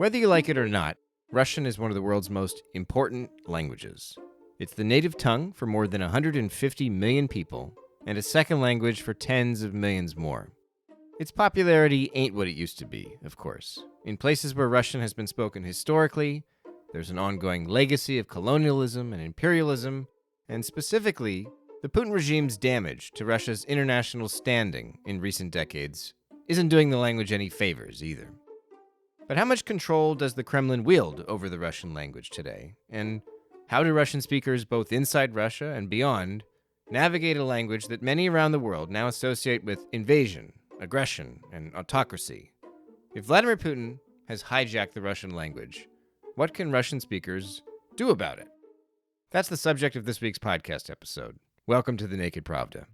Whether you like it or not, Russian is one of the world's most important languages. It's the native tongue for more than 150 million people, and a second language for tens of millions more. Its popularity ain't what it used to be, of course. In places where Russian has been spoken historically, there's an ongoing legacy of colonialism and imperialism, and specifically, the Putin regime's damage to Russia's international standing in recent decades isn't doing the language any favors either. But how much control does the Kremlin wield over the Russian language today? And how do Russian speakers both inside Russia and beyond navigate a language that many around the world now associate with invasion, aggression, and autocracy? If Vladimir Putin has hijacked the Russian language, what can Russian speakers do about it? That's the subject of this week's podcast episode. Welcome to the Naked Pravda.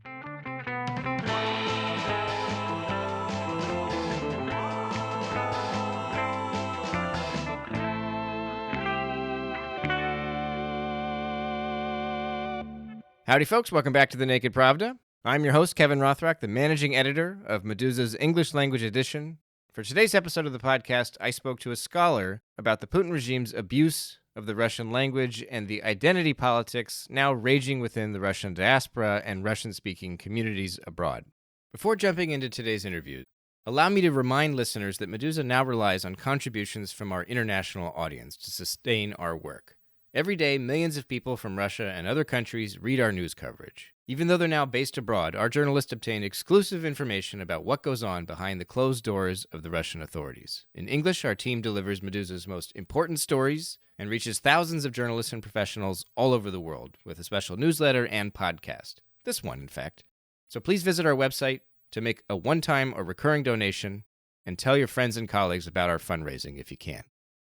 Howdy, folks. Welcome back to the Naked Pravda. I'm your host, Kevin Rothrock, the managing editor of Meduza's English language edition. For today's episode of the podcast, I spoke to a scholar about the Putin regime's abuse of the Russian language and the identity politics now raging within the Russian diaspora and Russian-speaking communities abroad. Before jumping into today's interview, allow me to remind listeners that Meduza now relies on contributions from our international audience to sustain our work. Every day, millions of people from Russia and other countries read our news coverage. Even though they're now based abroad, our journalists obtain exclusive information about what goes on behind the closed doors of the Russian authorities. In English, our team delivers Meduza's most important stories and reaches thousands of journalists and professionals all over the world with a special newsletter and podcast. This one, in fact. So please visit our website to make a one-time or recurring donation and tell your friends and colleagues about our fundraising if you can.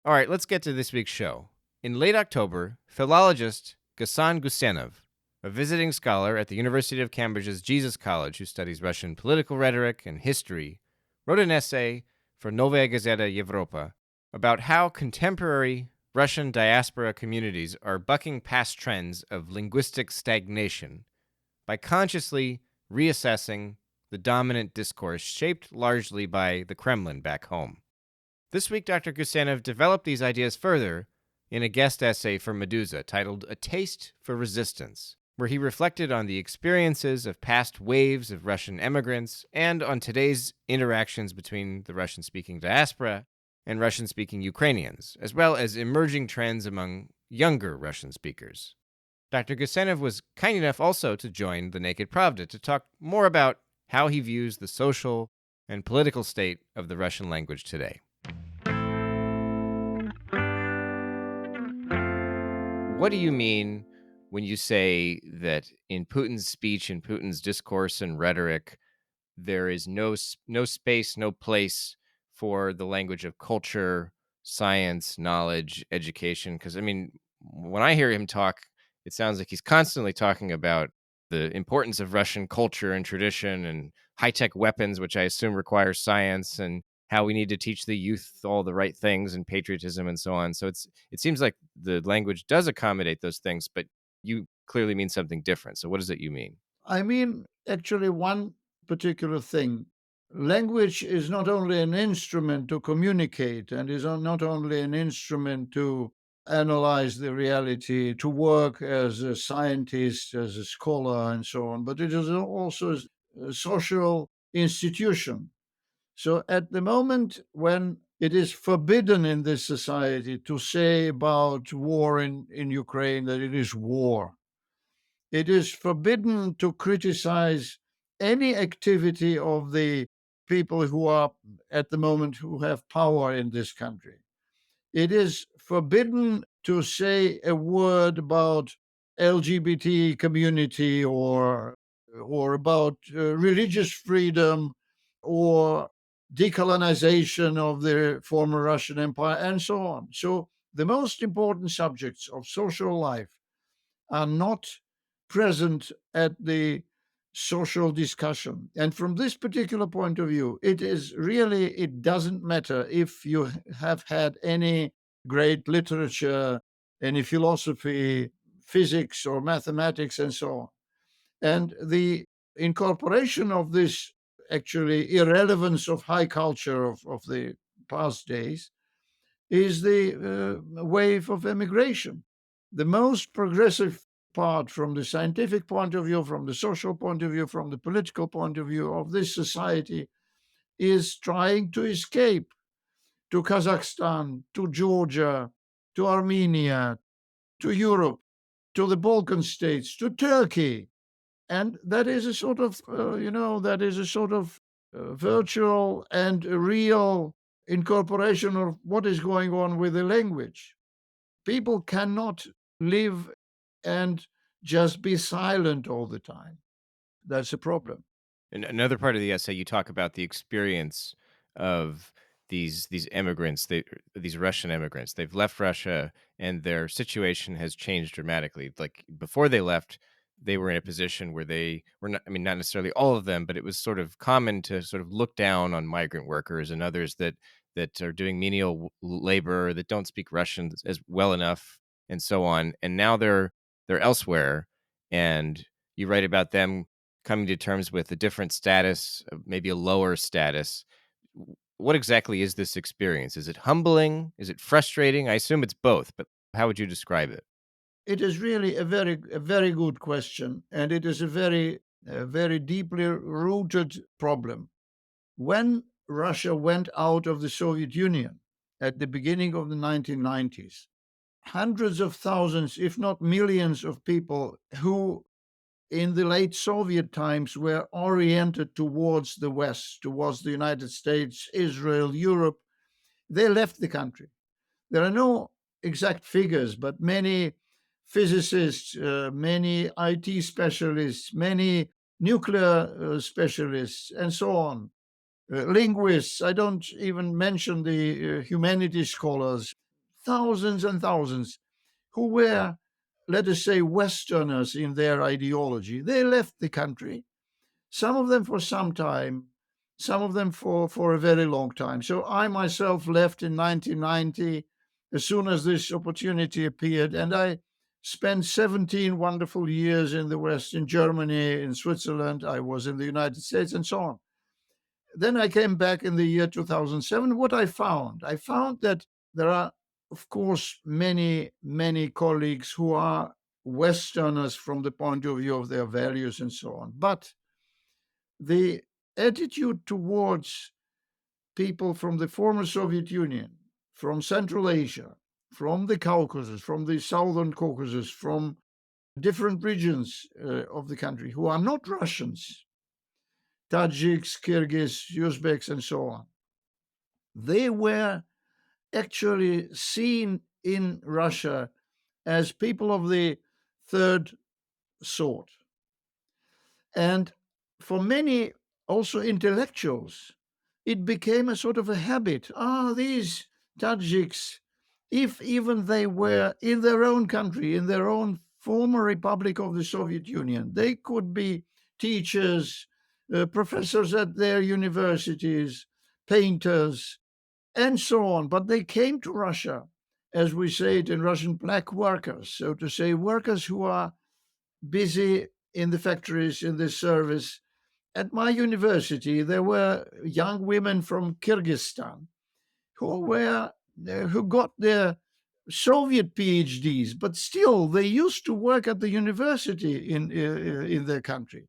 All right, let's get to this week's show. In late October, philologist Gusejnov, a visiting scholar at the University of Cambridge's Jesus College who studies Russian political rhetoric and history, wrote an essay for Novaya Gazeta Evropa about how contemporary Russian diaspora communities are bucking past trends of linguistic stagnation by consciously reassessing the dominant discourse shaped largely by the Kremlin back home. This week, Dr. Gusejnov developed these ideas further in a guest essay for Meduza titled A Taste for Resistance, where he reflected on the experiences of past waves of Russian immigrants and on today's interactions between the Russian-speaking diaspora and Russian-speaking Ukrainians, as well as emerging trends among younger Russian speakers. Dr. Gusejnov was kind enough also to join the Naked Pravda to talk more about how he views the social and political state of the Russian language today. What do you mean when you say that in Putin's speech, in Putin's discourse and rhetoric, there is no space, no place for the language of culture, science, knowledge, education? Because, I mean, when I hear him talk, it sounds like he's constantly talking about the importance of Russian culture and tradition and high-tech weapons, which I assume require science, and how we need to teach the youth all the right things and patriotism and so on. So it seems like the language does accommodate those things, but you clearly mean something different. So what does it you mean? I mean, actually, one particular thing. Language is not only an instrument to communicate and is not only an instrument to analyze the reality, to work as a scientist, as a scholar, and so on, but it is also a social institution. So at the moment when it is forbidden in this society to say about war in Ukraine that it is war, it is forbidden to criticize any activity of the people who are at the moment who have power in this country. It is forbidden to say a word about LGBT community or about religious freedom or decolonization of the former Russian Empire and so on. So the most important subjects of social life are not present at the social discussion. And from this particular point of view, it doesn't matter if you have had any great literature, any philosophy, physics or mathematics and so on. And the incorporation of this actually irrelevance of high culture of the past days is the wave of emigration. The most progressive part from the scientific point of view, from the social point of view, from the political point of view of this society is trying to escape to Kazakhstan, to Georgia, to Armenia, to Europe, to the Balkan states, to Turkey. And that is a sort of, that is a sort of virtual and real incorporation of what is going on with the language. People cannot live and just be silent all the time. That's a problem. In another part of the essay, you talk about the experience of these immigrants, these Russian immigrants. They've left Russia, and their situation has changed dramatically. Like before they left, they were in a position where they were not, I mean, not necessarily all of them, but it was sort of common to sort of look down on migrant workers and others that are doing menial labor, that don't speak Russian as well enough, and so on. And now they're elsewhere, and you write about them coming to terms with a different status, maybe a lower status. What exactly is this experience? Is it humbling? Is it frustrating? I assume it's both, but how would you describe it? It is really a very good question, and it is a very deeply rooted problem. When Russia went out of the Soviet Union at the beginning of the 1990s, hundreds of thousands, if not millions, of people who in the late Soviet times were oriented towards the West, towards the United States, Israel, Europe, they left the country. There are no exact figures, but many physicists, many IT specialists, many nuclear specialists, and so on, linguists. I don't even mention the humanities scholars, thousands and thousands who were, let us say, Westerners in their ideology. They left the country, some of them for some time, some of them for a very long time. So I myself left in 1990 as soon as this opportunity appeared, and I spent 17 wonderful years in the West, in Germany, in Switzerland. I was in the United States, and so on. Then I came back in the year 2007. What I found that there are, of course, many, many colleagues who are Westerners from the point of view of their values and so on. But the attitude towards people from the former Soviet Union, from Central Asia, from the Caucasus, from the Southern Caucasus, from different regions of the country who are not Russians, Tajiks, Kyrgyz, Uzbeks, and so on, they were actually seen in Russia as people of the third sort. And for many, also intellectuals, it became a sort of a habit. These Tajiks, if even they were in their own country, in their own former republic of the Soviet Union, they could be teachers, professors at their universities, painters, and so on. But they came to Russia, as we say it in Russian, black workers, so to say, workers who are busy in the factories, in the service. At my university, there were young women from Kyrgyzstan who got their Soviet PhDs, but still they used to work at the university in their country.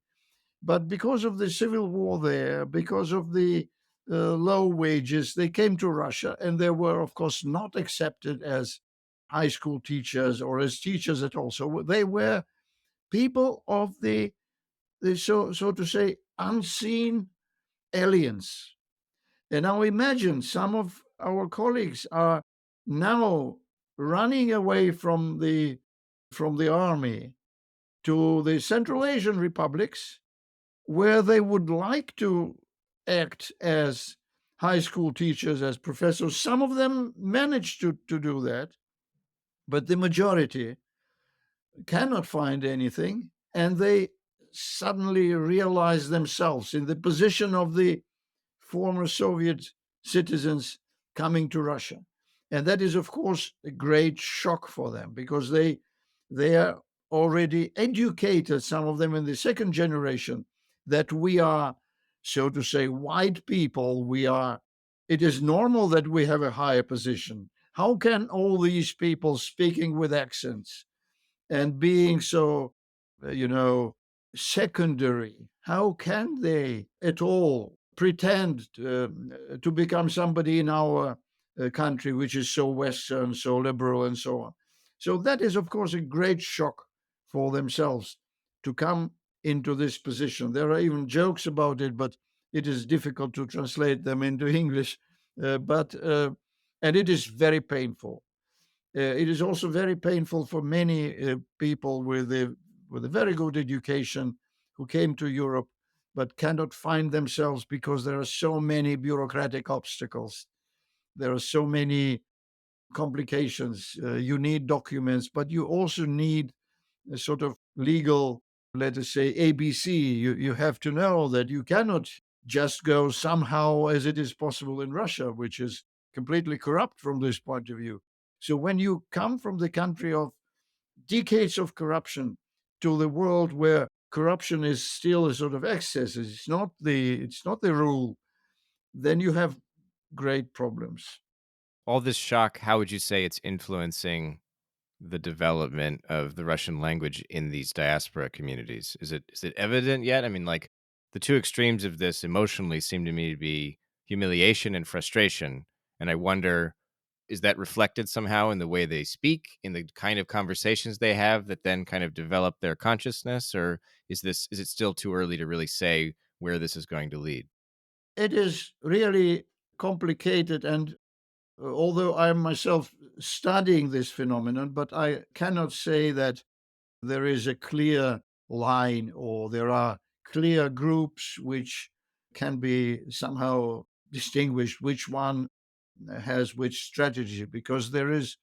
But because of the civil war there, because of the low wages, they came to Russia, and they were, of course, not accepted as high school teachers or as teachers at all. So they were people of the so to say unseen aliens. And now imagine some of our colleagues are now running away from the army to the Central Asian republics where they would like to act as high school teachers, as professors. Some of them manage to do that, but the majority cannot find anything, and they suddenly realize themselves in the position of the former Soviet citizens coming to Russia. And that is, of course, a great shock for them because they are already educated, some of them in the second generation, that we are, so to say, white people. It is normal that we have a higher position, How can all these people speaking with accents and being so, you know, secondary, how can they at all pretend to become somebody in our country, which is so Western, so liberal, and so on? So that is, of course, a great shock for themselves to come into this position. There are even jokes about it, but it is difficult to translate them into English. And it is very painful. It is also very painful for many people with a very good education who came to Europe but cannot find themselves because there are so many bureaucratic obstacles. There are so many complications. You need documents, but you also need a sort of legal, let us say, ABC. You have to know that you cannot just go somehow as it is possible in Russia, which is completely corrupt from this point of view. So when you come from the country of decades of corruption to the world where corruption is still a sort of excess, it's not the rule, then you have great problems. All this shock, how would you say it's influencing the development of the Russian language in these diaspora communities? Is it evident yet? I mean, like the two extremes of this emotionally seem to me to be humiliation and frustration. And I wonder, is that reflected somehow in the way they speak, in the kind of conversations they have that then kind of develop their consciousness? Or is it still too early to really say where this is going to lead? It is really complicated, and although I am myself studying this phenomenon, but I cannot say that there is a clear line or there are clear groups which can be somehow distinguished which one has which strategy, because there is,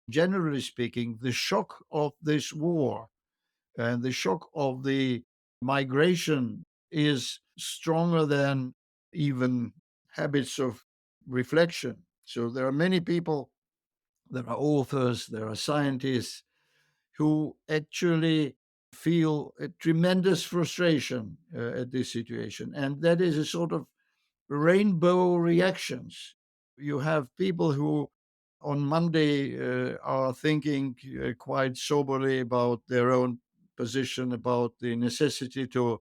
generally speaking, the shock of this war and the shock of the migration is stronger than even habits of reflection. So there are many people, there are authors, there are scientists who actually feel a tremendous frustration at this situation. And that is a sort of rainbow reactions. You have people who on Monday are thinking quite soberly about their own position, about the necessity to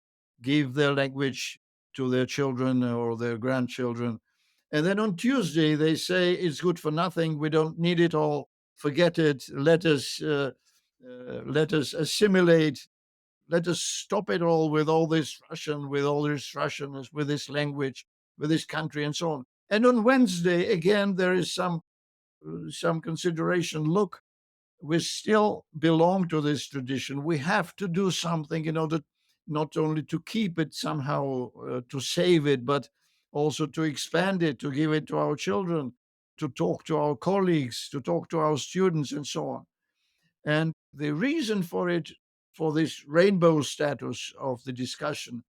give their language to their children or their grandchildren. And then on Tuesday, they say it's good for nothing. We don't need it all. Forget it. Let us assimilate. Let us stop it all with all this Russian, with all this Russian, with this language, with this country, and so on. And on Wednesday, again, there is some consideration. Look, we still belong to this tradition. We have to do something in order not only to keep it somehow, to save it, but also to expand it, to give it to our children, to talk to our colleagues, to talk to our students, and so on. And the reason for it, for this rainbow status of the discussion,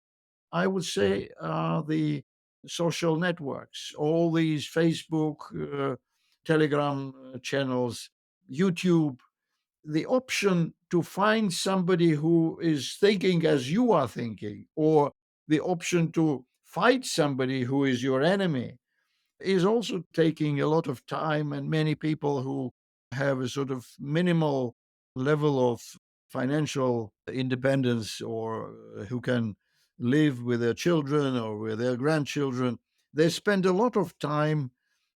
I would say are the social networks, all these Facebook, Telegram channels, YouTube, the option to find somebody who is thinking as you are thinking, or the option to fight somebody who is your enemy, is also taking a lot of time. And many people who have a sort of minimal level of financial independence, or who can live with their children or with their grandchildren, they spend a lot of time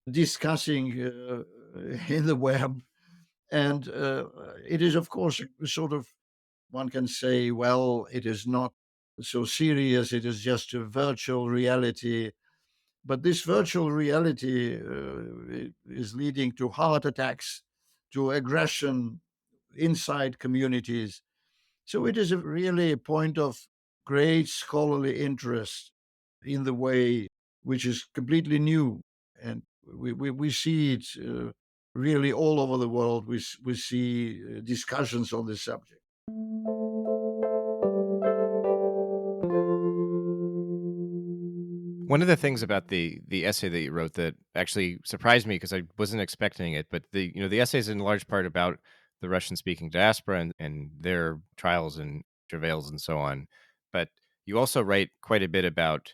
discussing in the web. And it is, of course, a sort of, one can say, well, it is not so serious, it is just a virtual reality. But this virtual reality is leading to heart attacks, to aggression inside communities. So it is really a point of great scholarly interest in the way, which is completely new. And we see it really all over the world. We see discussions on this subject. One of the things about the essay that you wrote that actually surprised me because I wasn't expecting it, but the essay is in large part about the Russian speaking diaspora and their trials and travails and so on. But you also write quite a bit about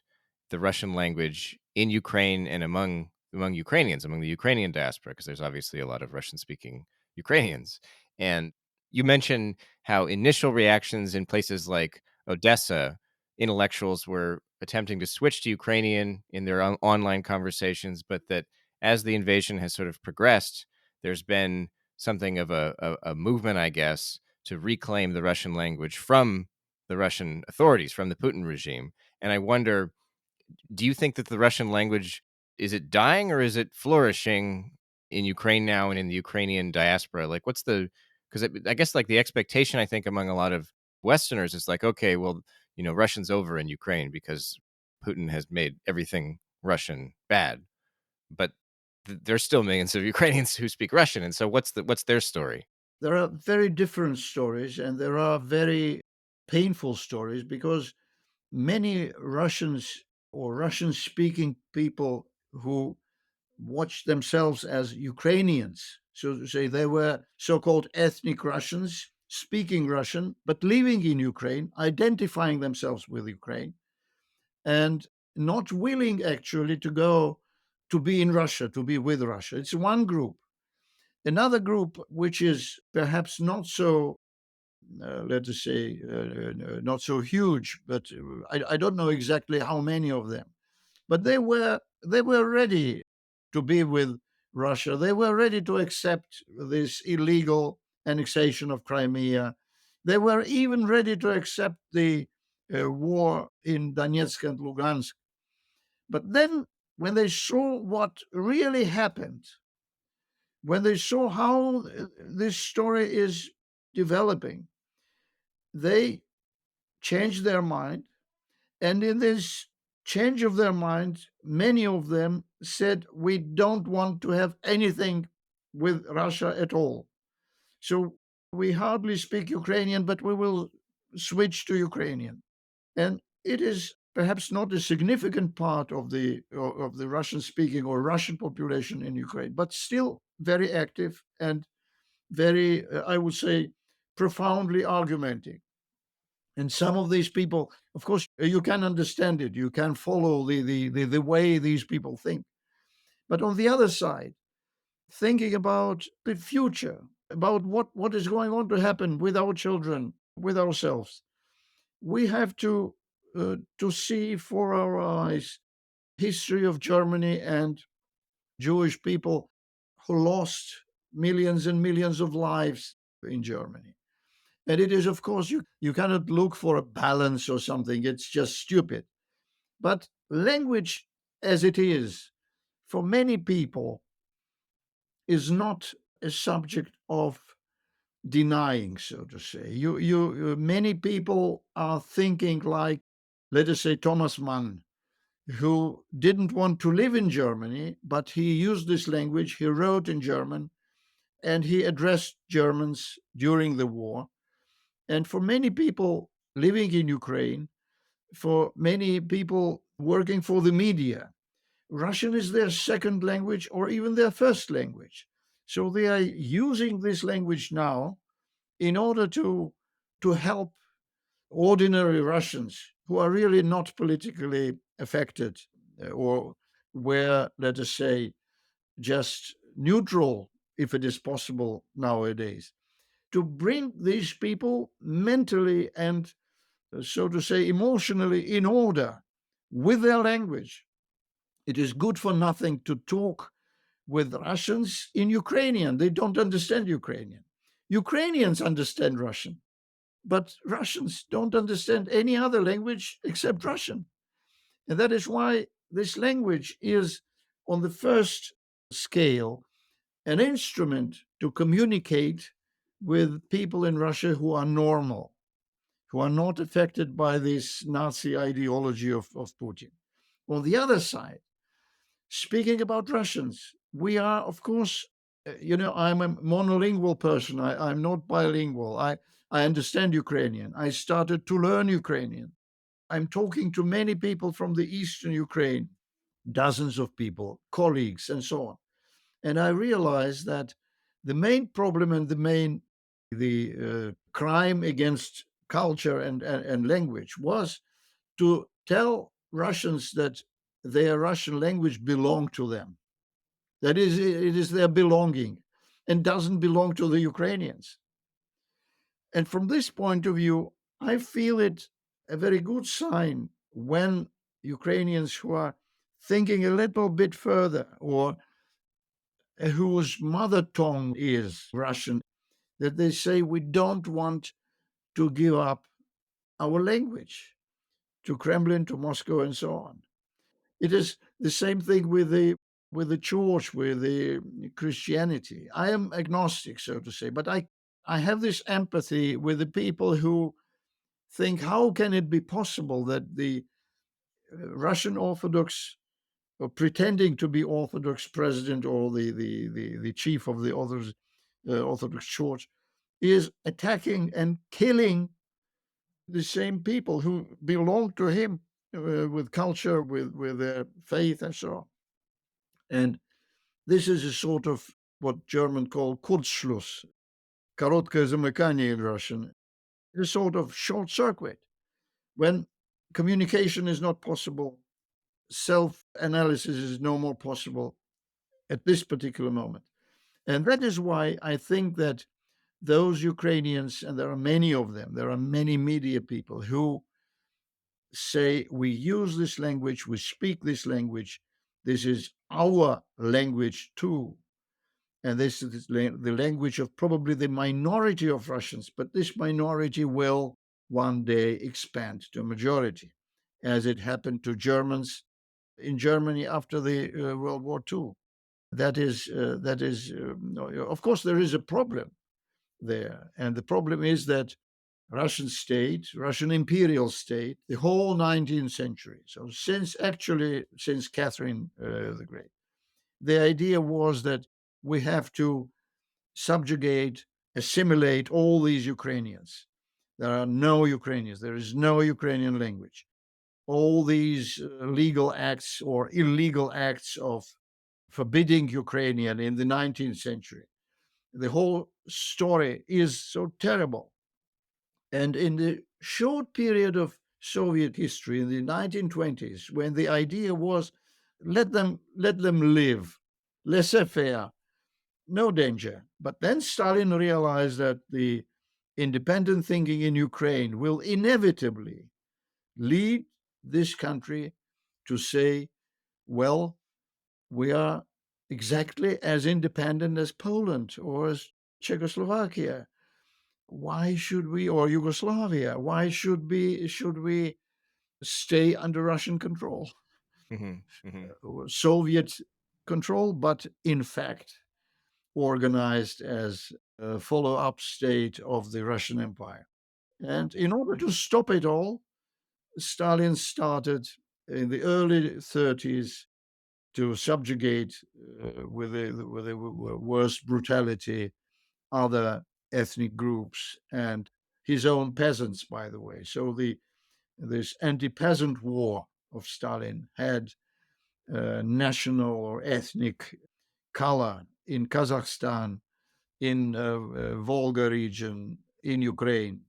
the Russian language in Ukraine and among among Ukrainians, among the Ukrainian diaspora, because there's obviously a lot of Russian speaking Ukrainians. And you mentioned how initial reactions in places like Odessa, intellectuals were attempting to switch to Ukrainian in their online conversations, but that as the invasion has sort of progressed, there's been something of a movement, I guess, to reclaim the Russian language from the Russian authorities, from the Putin regime. And I wonder, do you think that the Russian language, is it dying or is it flourishing in Ukraine now and in the Ukrainian diaspora? Like, what's the, because I guess like the expectation, I think, among a lot of Westerners is like, okay, well, Russian's over in Ukraine because Putin has made everything Russian bad. But there's still millions of Ukrainians who speak Russian. And so what's their story? There are very different stories, and there are very painful stories because many Russians or Russian speaking people who watch themselves as Ukrainians, so to say, they were so called ethnic Russians speaking Russian, but living in Ukraine, identifying themselves with Ukraine, and not willing actually to go to be in Russia, to be with Russia. It's one group. Another group, which is perhaps not so, let us say, not so huge, but I don't know exactly how many of them, but they were ready to be with Russia. They were ready to accept this illegal annexation of Crimea. They were even ready to accept the war in Donetsk and Lugansk. But then, when they saw what really happened, when they saw how this story is developing, they changed their mind. And in this change of their mind, many of them said, we don't want to have anything with Russia at all. So we hardly speak Ukrainian, but we will switch to Ukrainian. And it is perhaps not a significant part of the Russian speaking or Russian population in Ukraine, but still very active and very, I would say, profoundly argumenting. And some of these people, of course, you can understand it. You can follow the way these people think. But on the other side, thinking about the future, about what is going on to happen with our children, with ourselves, we have to see for our eyes history of Germany and Jewish people who lost millions and millions of lives in Germany. And it is, of course, you cannot look for a balance or something. It's just stupid. But language as it is, for many people, is not a subject of denying, so to say. Many people are thinking like, let us say, Thomas Mann, who didn't want to live in Germany, but he used this language. He wrote in German, and he addressed Germans during the war. And for many people living in Ukraine, for many people working for the media, Russian is their second language or even their first language. So they are using this language now in order to help ordinary Russians who are really not politically affected or were, let us say, just neutral, if it is possible nowadays, to bring these people mentally and, so to say, emotionally in order with their language. It is good for nothing to talk with Russians in Ukrainian. They don't understand Ukrainian. Ukrainians understand Russian, but Russians don't understand any other language except Russian. And that is why this language is, on the first scale, an instrument to communicate with people in Russia who are normal, who are not affected by this Nazi ideology of Putin. On the other side, speaking about Russians, we are, of course, I'm a monolingual person. I'm not bilingual. I understand Ukrainian. I started to learn Ukrainian. I'm talking to many people from the eastern Ukraine, dozens of people, colleagues, and so on. And I realized that the main problem and the crime against culture and language was to tell Russians that their Russian language belonged to them. That is, it is their belonging and doesn't belong to the Ukrainians. And from this point of view, I feel it a very good sign when Ukrainians who are thinking a little bit further, or whose mother tongue is Russian, that they say we don't want to give up our language to Kremlin, to Moscow, and so on. It is the same thing with the church, with the Christianity. I am agnostic, so to say, but I have this empathy with the people who think, how can it be possible that the Russian Orthodox, or pretending to be Orthodox president, or the chief of the Orthodox Church, is attacking and killing the same people who belong to him, with culture, with their faith, and so on. And this is a sort of what German call Kurzschluss, короткое замыкание in Russian, a sort of short circuit. When communication is not possible, self-analysis is no more possible at this particular moment. And that is why I think that those Ukrainians, and there are many of them, there are many media people who say, we use this language, we speak this language, this is our language too. And this is the language of probably the minority of Russians, but this minority will one day expand to a majority, as it happened to Germans in Germany after the World War II. That is, of course, there is a problem there. And the problem is that Russian state, Russian imperial state, the whole 19th century, so since Catherine the Great, the idea was that we have to subjugate, assimilate all these Ukrainians. There are no Ukrainians. There is no Ukrainian language. All these legal acts or illegal acts of forbidding Ukrainian in the 19th century, the whole story is so terrible. And in the short period of Soviet history in the 1920s, when the idea was let them live, laissez-faire, no danger. But then Stalin realized that the independent thinking in Ukraine will inevitably lead this country to say, well, we are exactly as independent as Poland or as Czechoslovakia. Why should we, or Yugoslavia, why should we stay under Russian control, Soviet control, but in fact organized as a follow-up state of the Russian Empire? And in order to stop it all, Stalin started in the early 30s to subjugate with the worst brutality other ethnic groups and his own peasants, by the way. So this anti-peasant war of Stalin had national or ethnic color in Kazakhstan, in Volga region, in Ukraine,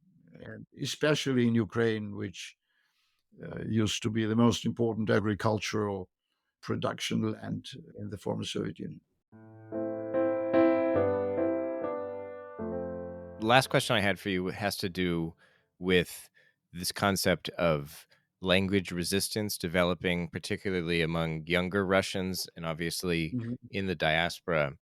and especially in Ukraine, which used to be the most important agricultural production land in the former Soviet Union. Last question I had for you has to do with this concept of language resistance developing, particularly among younger Russians and obviously Mhm. in the diaspora.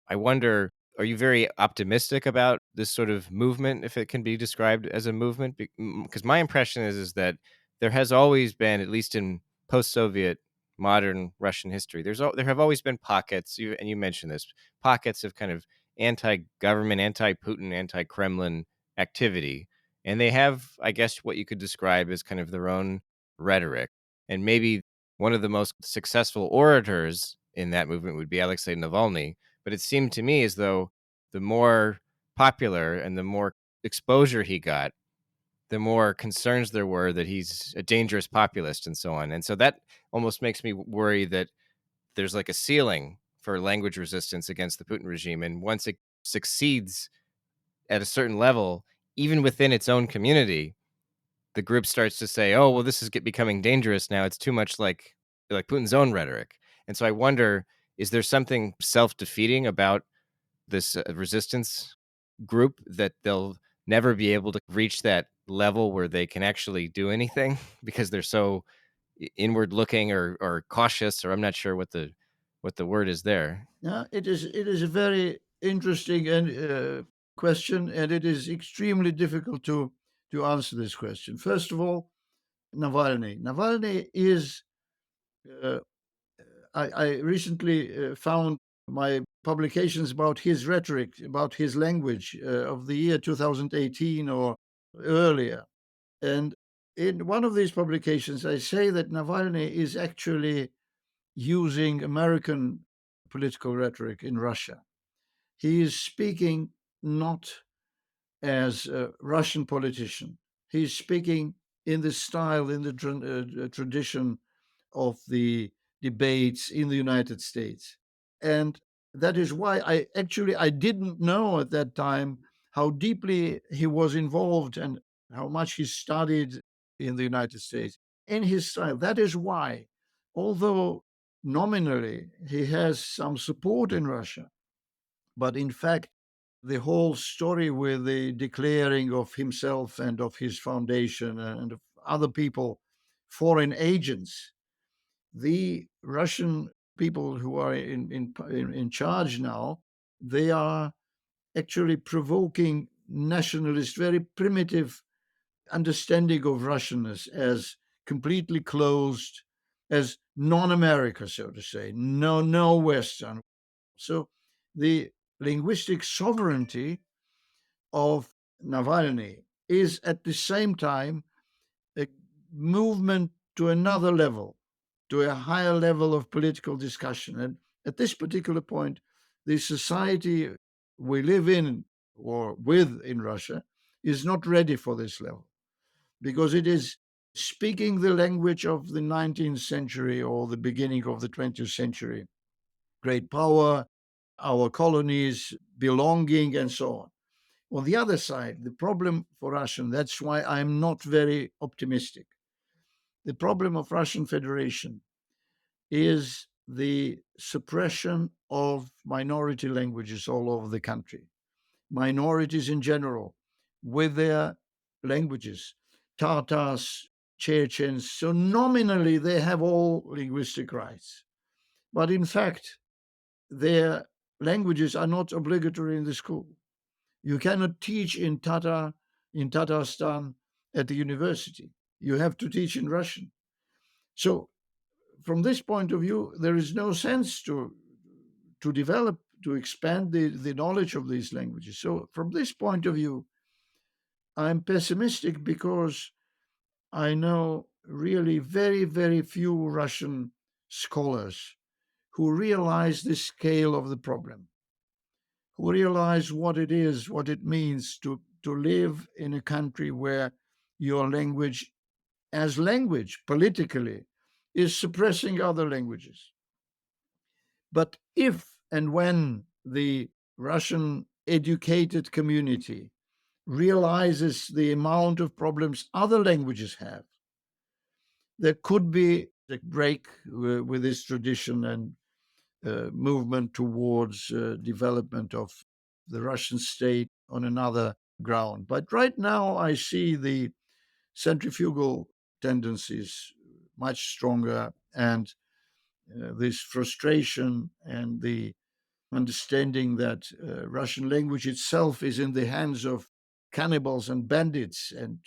I wonder, are you very optimistic about this sort of movement, if it can be described as a movement? Because my impression is that there has always been, at least in post-Soviet modern Russian history, there have always been pockets, and you mentioned this, pockets of kind of anti-government, anti-Putin, anti-Kremlin activity. And they have, I guess, what you could describe as kind of their own rhetoric. And maybe one of the most successful orators in that movement would be Alexei Navalny. But it seemed to me as though the more popular and the more exposure he got, the more concerns there were that he's a dangerous populist and so on. And so that almost makes me worry that there's like a ceiling for language resistance against the Putin regime. And once it succeeds at a certain level, even within its own community, the group starts to say, "Oh, well, this is becoming dangerous now. It's too much like Putin's own rhetoric." And so I wonder Is there something self-defeating about this resistance group that they'll never be able to reach that level where they can actually do anything because they're so inward looking or cautious, or I'm not sure what the word is there. Yeah, it is a very interesting and question, and it is extremely difficult to answer this question. First of all, Navalny. Navalny is. Uh, I recently found my publications about his rhetoric, about his language of the year 2018 or earlier. And in one of these publications, I say that Navalny is actually using American political rhetoric in Russia. He is speaking not as a Russian politician. He's speaking in the style, in the tradition of the debates in the United States. And that is why I didn't know at that time how deeply he was involved and how much he studied in the United States in his style. That is why, although nominally he has some support in Russia, but in fact, the whole story with the declaring of himself and of his foundation and of other people foreign agents, the Russian people who are in charge now, they are actually provoking nationalist, very primitive understanding of Russianness as completely closed, as non-America, so to say, no Western. So the linguistic sovereignty of Navalny is at the same time a movement to another level, to a higher level of political discussion. And at this particular point, the society we live in or with in Russia is not ready for this level because it is speaking the language of the 19th century or the beginning of the 20th century. Great power, our colonies, belonging, and so on. On the other side, the problem for Russia, that's why I'm not very optimistic. The problem of Russian Federation is the suppression of minority languages all over the country. Minorities in general, with their languages, Tatars, Chechens. So nominally, they have all linguistic rights. But in fact, their languages are not obligatory in the school. You cannot teach in Tatarstan at the university. You have to teach in Russian. So from this point of view, there is no sense to develop, to expand the knowledge of these languages. So from this point of view, I'm pessimistic because I know really very, very few Russian scholars who realize the scale of the problem, who realize what it is, what it means to live in a country where your language, as language politically, is suppressing other languages. But if and when the Russian educated community realizes the amount of problems other languages have, there could be a break with this tradition and movement towards development of the Russian state on another ground. But right now, I see the centrifugal tendencies much stronger, and this frustration and the understanding that Russian language itself is in the hands of cannibals and bandits and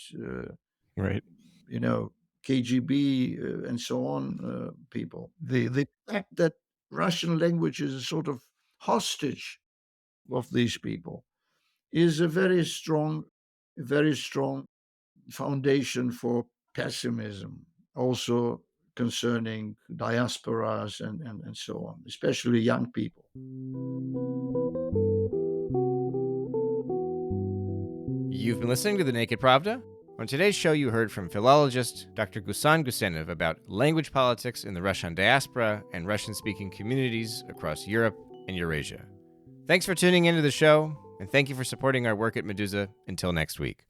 Right. you know KGB and so on people. The fact that Russian language is a sort of hostage of these people is a very strong foundation for pessimism, also concerning diasporas and so on, especially young people. You've been listening to The Naked Pravda. On today's show, you heard from philologist Dr. Gusejnov about language politics in the Russian diaspora and Russian-speaking communities across Europe and Eurasia. Thanks for tuning into the show, and thank you for supporting our work at Meduza. Until next week.